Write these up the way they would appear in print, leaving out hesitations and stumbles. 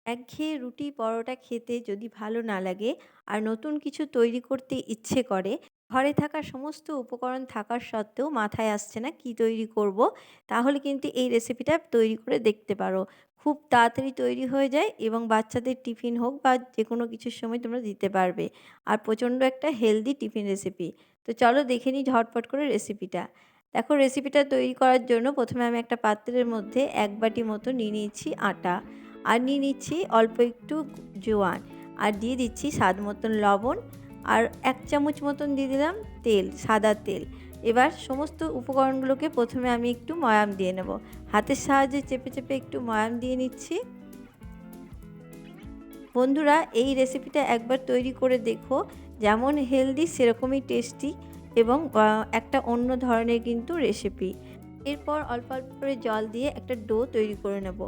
একঘেয়ে রুটি পরোটা খেতে যদি ভালো না লাগে আর নতুন কিছু তৈরি করতে ইচ্ছে করে, ঘরে থাকা সমস্ত উপকরণ থাকার সত্ত্বেও মাথায় আসছে না কি তৈরি করব, তাহলে কিন্তু এই রেসিপিটা তৈরি করে দেখতে পারো। খুব তাড়াতাড়ি তৈরি হয়ে যায় এবং বাচ্চাদের টিফিন হোক বা যেকোনো কিছুর সময় তোমরা দিতে পারবে। আর প্রচণ্ড একটা হেলদি টিফিন রেসিপি। তো চলো দেখে নিই ঝটপট করে রেসিপিটা। দেখো, রেসিপিটা তৈরি করার জন্য প্রথমে আমি একটা পাত্রের মধ্যে ১ বাটি মতো নিয়ে নিয়েছি আটা। আর নিয়ে নিচ্ছি অল্প একটু জোয়ান, আর দিয়ে দিচ্ছি স্বাদ মতন লবণ, আর ১ চামচ মতন দিয়ে দিলাম তেল, সাদা তেল। এবার সমস্ত উপকরণগুলোকে প্রথমে আমি একটু ময়াম দিয়ে নেব। হাতের সাহায্যে চেপে চেপে একটু ময়াম দিয়ে নিচ্ছি। বন্ধুরা, এই রেসিপিটা একবার তৈরি করে দেখো। যেমন হেলদি সেরকমই টেস্টি এবং একটা অন্য ধরনের কিন্তু রেসিপি। এরপর অল্প অল্প করে জল দিয়ে একটা ডো তৈরি করে নেব।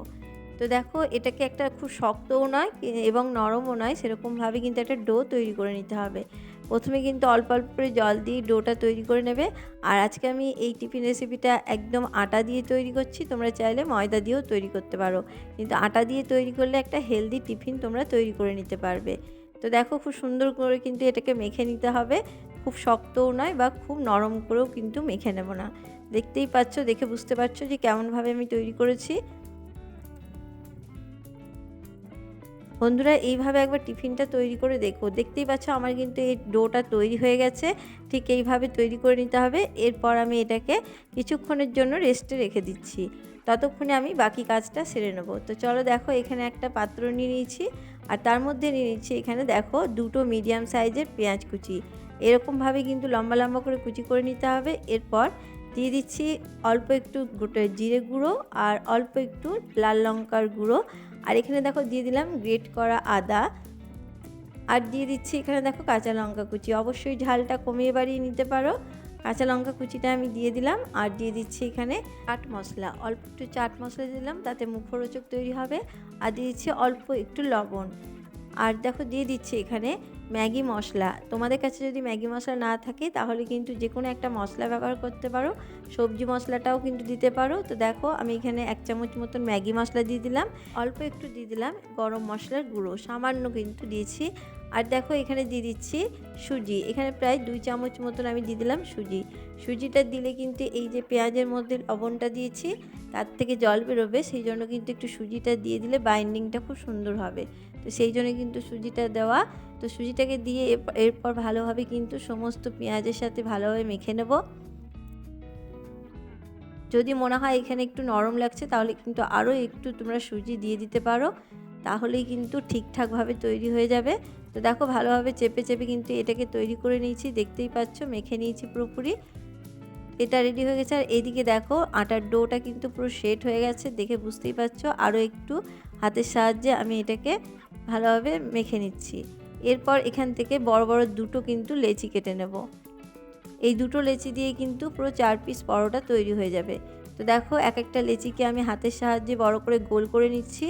তো দেখো, এটাকে একটা খুব শক্তও নয় এবং নরমও নয়, সেরকমভাবে কিন্তু একটা ডো তৈরি করে নিতে হবে। প্রথমে কিন্তু অল্প অল্প করে জল দিয়ে ডোটা তৈরি করে নেবে। আর আজকে আমি এই টিফিন রেসিপিটা একদম আটা দিয়ে তৈরি করছি। তোমরা চাইলে ময়দা দিয়েও তৈরি করতে পারো, কিন্তু আটা দিয়ে তৈরি করলে একটা হেলদি টিফিন তোমরা তৈরি করে নিতে পারবে। তো দেখো, খুব সুন্দর করে কিন্তু এটাকে মেখে নিতে হবে। খুব শক্তও নয় বা খুব নরম করেও কিন্তু মেখে নেব না। দেখতেই পাচ্ছ, দেখে বুঝতে পারছো যে কেমনভাবে আমি তৈরি করেছি। বন্ধুরা, এইভাবে একবার টিফিনটা তৈরি করে দেখো। দেখতেই পাচ্ছ আমার কিন্তু এই ডোটা তৈরি হয়ে গেছে। ঠিক এইভাবে তৈরি করে নিতে হবে। এরপর আমি এটাকে কিছুক্ষণের জন্য রেস্টে রেখে দিচ্ছি। ততক্ষণে আমি বাকি কাজটা সেরে নেব। তো চলো দেখো, এখানে একটা পাত্র নিয়ে নিয়েছি। আর তার মধ্যে নিয়ে নিচ্ছি, এখানে দেখো, দুটো মিডিয়াম সাইজের পেঁয়াজ কুচি। এরকমভাবে কিন্তু লম্বা লম্বা করে কুচি করে নিতে হবে। এরপর দিয়ে দিচ্ছি অল্প একটু গোটা জিরে গুঁড়ো আর অল্প একটু লাল লঙ্কার গুঁড়ো। আর এখানে দেখো দিয়ে দিলাম গ্রেট করা আদা। আর দিয়ে দিচ্ছি এখানে দেখো কাঁচা লঙ্কা কুচি। অবশ্যই ঝালটা কমিয়ে বাড়িয়ে নিতে পারো। কাঁচা লঙ্কা কুচিটা আমি দিয়ে দিলাম। আর দিয়ে দিচ্ছি এখানে চাট মশলা, অল্প একটু চাট মশলা দিলাম, তাতে মুখরোচক তৈরি হবে। আর দিয়ে দিচ্ছি অল্প একটু লবণ। আর দেখো দিয়ে দিচ্ছি এখানে ম্যাগি মশলা। তোমাদের কাছে যদি ম্যাগি মশলা না থাকে তাহলে কিন্তু যে কোনো একটা মশলা ব্যবহার করতে পারো। সবজি মশলাটাও কিন্তু দিতে পারো। তো দেখো, আমি এখানে ১ চামচ মতন ম্যাগি মশলা দিয়ে দিলাম। অল্প একটু দিয়ে দিলাম গরম মশলার গুঁড়ো, সামান্য কিন্তু দিয়েছি। আর দেখো, এখানে দিয়ে দিচ্ছি সুজি। এখানে প্রায় ২ চামচ মতন আমি দিয়ে দিলাম সুজি। সুজিটা দিলে কিন্তু এই যে পেঁয়াজের মধ্যে লবণটা দিয়েছি, তার থেকে জল বেরোবে, সেই জন্য কিন্তু একটু সুজিটা দিয়ে দিলে বাইন্ডিংটা খুব সুন্দর হবে। তো সেই জন্য কিন্তু সুজিটা দেওয়া। তো সুজিটাকে দিয়ে এরপর ভালোভাবে কিন্তু সমস্ত পেঁয়াজের সাথে ভালোভাবে মেখে নেব। যদি মনে হয় এখানে একটু নরম লাগছে তাহলে কিন্তু আরও একটু তোমরা সুজি দিয়ে দিতে পারো, তাহলেই কিন্তু ঠিকঠাকভাবে তৈরি হয়ে যাবে। তো দেখো, ভালোভাবে চেপে চেপে কিন্তু এটাকে তৈরি করে নিয়েছি। দেখতেই পাচ্ছ, মেখে নিয়েছি পুরোপুরি। এটা রেডি হয়ে গেছে। আর এদিকে দেখো, আটার ডোটা কিন্তু পুরো সেট হয়ে গেছে, দেখে বুঝতেই পারছো। আরও একটু হাতের সাহায্যে আমি এটাকে ভালোভাবে মেখে নিচ্ছি। এরপর এখান থেকে বড় বড় দুটো কিন্তু লেচি কেটে নেব। এই দুটো লেচি দিয়ে কিন্তু পুরো ৪ পিস পরোটা তৈরি হয়ে যাবে। তো দেখো, এক একটা লেচিকে আমি হাতের সাহায্যে বড় করে গোল করে নিচ্ছি।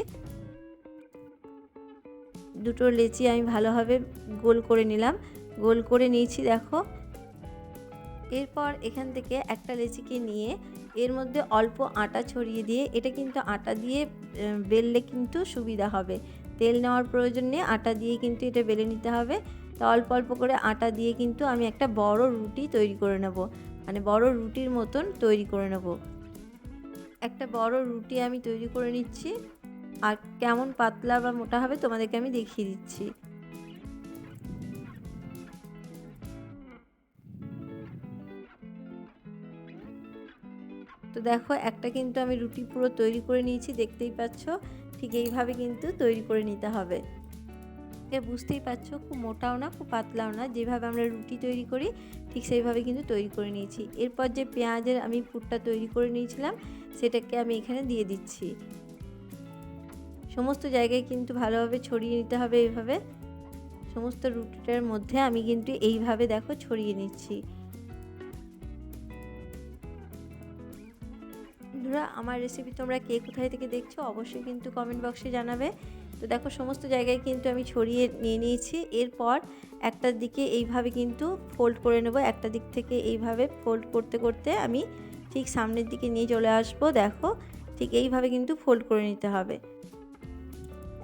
দুটো লেচি আমি ভালোভাবে গোল করে নিলাম। গোল করে নিয়েছি দেখো। এরপর এখান থেকে একটা লেচিকে নিয়ে এর মধ্যে অল্প আটা ছড়িয়ে দিয়ে, এটা কিন্তু আটা দিয়ে বেললে কিন্তু সুবিধা হবে। তেল নেওয়ার প্রয়োজন নেই, আটা দিয়ে কিন্তু এটা বেলে নিতে হবে। তো অল্প অল্প করে আটা দিয়ে কিন্তু আমি একটা বড় রুটি তৈরি করে নেব, মানে বড় রুটির মতন তৈরি করে নেব। একটা বড় রুটি আমি তৈরি করে নিচ্ছি। আর কেমন পাতলা বা মোটা হবে তোমাদেরকে আমি দেখিয়ে দিচ্ছি। তো দেখো, একটা কিন্তু আমি রুটি পুরো তৈরি করে নিয়েছি, দেখতেই পাচ্ছ। ঠিক এইভাবে কিন্তু তৈরি করে নিতে হবে। বুঝতেই পারছো, খুব মোটাও না খুব পাতলাও না, যেভাবে আমরা রুটি তৈরি করি ঠিক সেইভাবে কিন্তু তৈরি করে নিয়েছি। এরপর যে পেঁয়াজের আমি পুরটা তৈরি করে নিয়েছিলাম সেটাকে আমি এখানে দিয়ে দিচ্ছি। সমস্ত জায়গায় কিন্তু ভালোভাবে ছড়িয়ে নিতে হবে। এইভাবে সমস্ত রুটিটার মধ্যে আমি কিন্তু এইভাবে দেখো ছড়িয়ে নিচ্ছি। বন্ধুরা, আমার রেসিপি তোমরা কে কোথায় থেকে দেখছো অবশ্যই কিন্তু কমেন্ট বক্সে জানাবে। তো দেখো, সমস্ত জায়গায় কিন্তু আমি ছড়িয়ে নিয়ে নিয়েছি। এরপর একটা দিকে এইভাবে কিন্তু ফোল্ড করে নেব। একটা দিক থেকে এইভাবে ফোল্ড করতে করতে আমি ঠিক সামনের দিকে নিয়ে চলে আসবো। দেখো, ঠিক এইভাবে কিন্তু ফোল্ড করে নিতে হবে।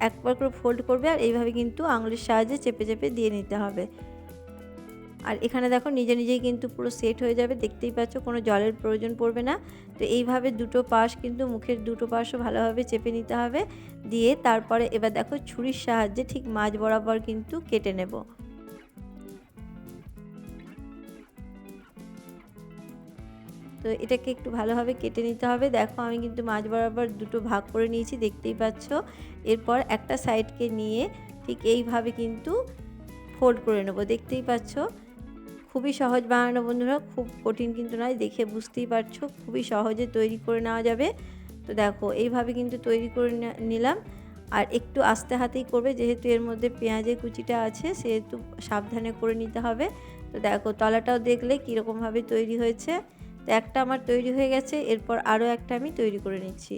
একবার করে ফোল্ড করবে আর এইভাবে কিন্তু আঙুলের সাহায্যে চেপে চেপে দিয়ে নিতে হবে। আর এখানে দেখো নিজে নিজেই কিন্তু পুরো সেট হয়ে যাবে, দেখতেই পাচ্ছ কোনো জলের প্রয়োজন পড়বে না। তো এইভাবে দুটো পাশ কিন্তু মুখের দুটো পাশও ভালোভাবে চেপে নিতে হবে, দিয়ে তারপরে এবার দেখো ছুরির সাহায্যে ঠিক মাঝ বরাবর কিন্তু কেটে নেব। তো এটাকে একটু ভালোভাবে কেটে নিতে হবে। দেখো আমি কিন্তু মাঝ বরাবর দুটো ভাগ করে নিয়েছি, দেখতেই পাচ্ছ। এরপর একটা সাইডকে নিয়ে ঠিক এইভাবে কিন্তু ফোল্ড করে নেব, দেখতেই পাচ্ছ। খুবই সহজ বানানো বন্ধুরা, খুব কঠিন কিন্তু নয়, দেখে বুঝতেই পারছো খুবই সহজে তৈরি করে নেওয়া যাবে। তো দেখো এইভাবে কিন্তু তৈরি করে নিলাম। আর একটু আস্তে হাতেই করবে, যেহেতু এর মধ্যে পেঁয়াজের কুচিটা আছে সেহেতু সাবধানে করে নিতে হবে। তো দেখো তলাটাও দেখলে কীরকমভাবে তৈরি হয়েছে। তো একটা আমার তৈরি হয়ে গেছে, এরপর আরও একটা আমি তৈরি করে নিচ্ছি।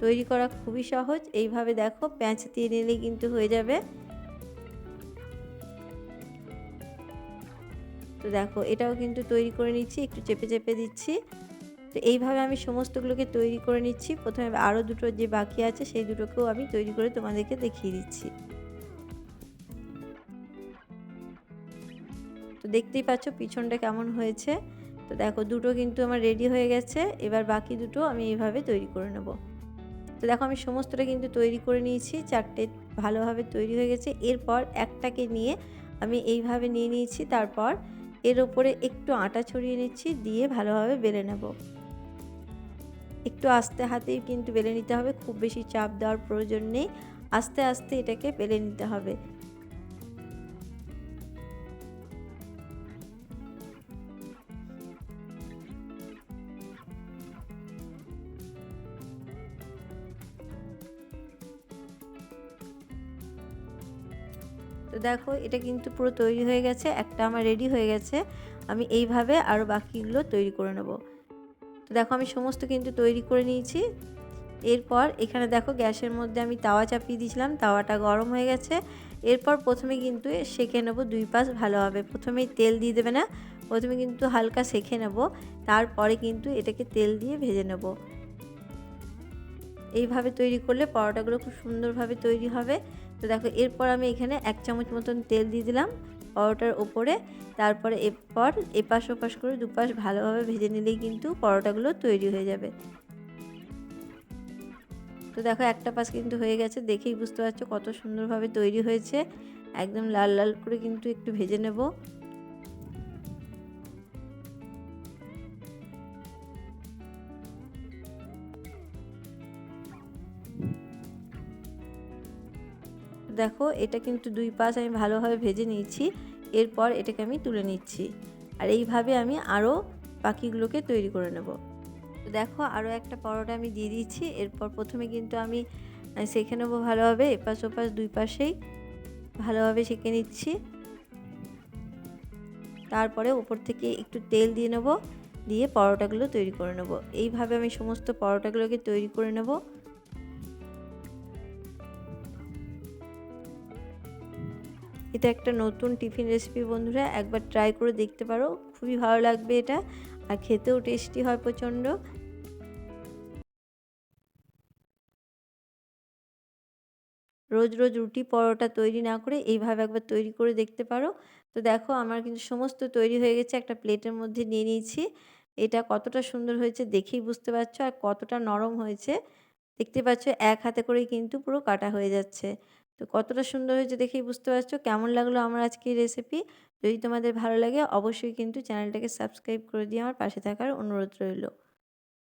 তৈরি করা খুবই সহজ, এইভাবে দেখো প্যাঁচ দিয়ে নিলেই কিন্তু হয়ে যাবে। তো দেখো এটাও কিন্তু তৈরি করে নিচ্ছি, একটু চেপে চেপে দিচ্ছি। তো এইভাবে আমি সমস্তগুলোকে তৈরি করে নিচ্ছি। প্রথমে আরও দুটো যে বাকি আছে সেই দুটোকেও আমি তৈরি করে তোমাদেরকে দেখিয়ে দিচ্ছি। তো দেখতেই পাচ্ছ পিছনটা কেমন হয়েছে। তো দেখো দুটো কিন্তু আমার রেডি হয়ে গেছে, এবার বাকি দুটো আমি এইভাবে তৈরি করে নেব। তো দেখো আমি সমস্তটা কিন্তু তৈরি করে নিয়েছি, চারটে ভালোভাবে তৈরি হয়ে গেছে। এরপর একটাকে নিয়ে আমি এইভাবে নিয়ে নিয়েছি, তারপর এর ওপরে একটু আটা ছড়িয়ে নিচ্ছি, দিয়ে ভালোভাবে বেলে নেব। একটু আস্তে হাতেই কিন্তু বেলে নিতে হবে, খুব বেশি চাপ দেওয়ার প্রয়োজন নেই, আস্তে আস্তে এটাকে বেলে নিতে হবে। তো দেখো এটা কিন্তু পুরো তৈরি হয়ে গেছে, একটা আমার রেডি হয়ে গেছে। আমি এইভাবে আরও বাকিগুলো তৈরি করে নেব। তো দেখো আমি সমস্ত কিন্তু তৈরি করে নিয়েছি। এরপর এখানে দেখো গ্যাসের মধ্যে আমি তাওয়া চাপিয়ে দিয়েছিলাম, তাওয়াটা গরম হয়ে গেছে। এরপর প্রথমে কিন্তু সেঁকে নেব দুই পাশ ভালোভাবে, প্রথমেই তেল দিয়ে দেবে না, প্রথমে কিন্তু হালকা সেঁকে নেব, তারপরে কিন্তু এটাকে তেল দিয়ে ভেজে নেব। এইভাবে তৈরি করলে পরোটাগুলো খুব সুন্দরভাবে তৈরি হবে। তো দেখো এরপর আমি এখানে 1 চামচ মতন তেল দিয়ে দিলাম পরোটার ওপরে, তারপরে এরপর এপাশ ওপাশ করে দুপাশ ভালোভাবে ভেজে নিলেই কিন্তু পরোটাগুলো তৈরি হয়ে যাবে। তো দেখো একটা পাশ কিন্তু হয়ে গেছে, দেখেই বুঝতে পারছো কত সুন্দরভাবে তৈরি হয়েছে। একদম লাল লাল করে কিন্তু একটু ভেজে নেব। দেখো এটা কিন্তু দুই পাশ আমি ভালোভাবে ভেজে নিয়েছি, এরপর এটাকে আমি তুলে নিচ্ছি। আর এইভাবে আমি আরও বাকিগুলোকে তৈরি করে নেব। তো দেখো আরও একটা পরোটা আমি দিয়ে দিচ্ছি, এরপর প্রথমে কিন্তু আমি সেঁকে নেবো ভালোভাবে, এপাশ ওপাশ দুই পাশেই ভালোভাবে সেঁকে নিচ্ছি। তারপরে উপর থেকে একটু তেল দিয়ে নেব, দিয়ে পরোটাগুলো তৈরি করে নেব। এইভাবে আমি সমস্ত পরোটাগুলোকে তৈরি করে নেব। এটা একটা নতুন টিফিন রেসিপি বন্ধুরা, একবার ট্রাই করে দেখতে পারো, খুবই ভালো লাগবে এটা, আর খেতেও টেস্টি হয় প্রচণ্ড। রোজ রোজ রুটি পরোটা তৈরি না করে এইভাবে একবার তৈরি করে দেখতে পারো। তো দেখো আমার কিন্তু সমস্ত তৈরি হয়ে গেছে, একটা প্লেটের মধ্যে নিয়ে নিয়েছি। এটা কতটা সুন্দর হয়েছে দেখেই বুঝতে পারছো, আর কতটা নরম হয়েছে দেখতে পাচ্ছ, এক হাতে করেই কিন্তু পুরো কাটা হয়ে যাচ্ছে। তো কতটা সুন্দর হয়েছে দেখেই বুঝতে পারছো। কেমন লাগলো আমার আজকের রেসিপি? যদি তোমাদের ভালো লাগে অবশ্যই কিন্তু চ্যানেলটাকে সাবস্ক্রাইব করে দিয়ে আমার পাশে থাকার অনুরোধ রইল।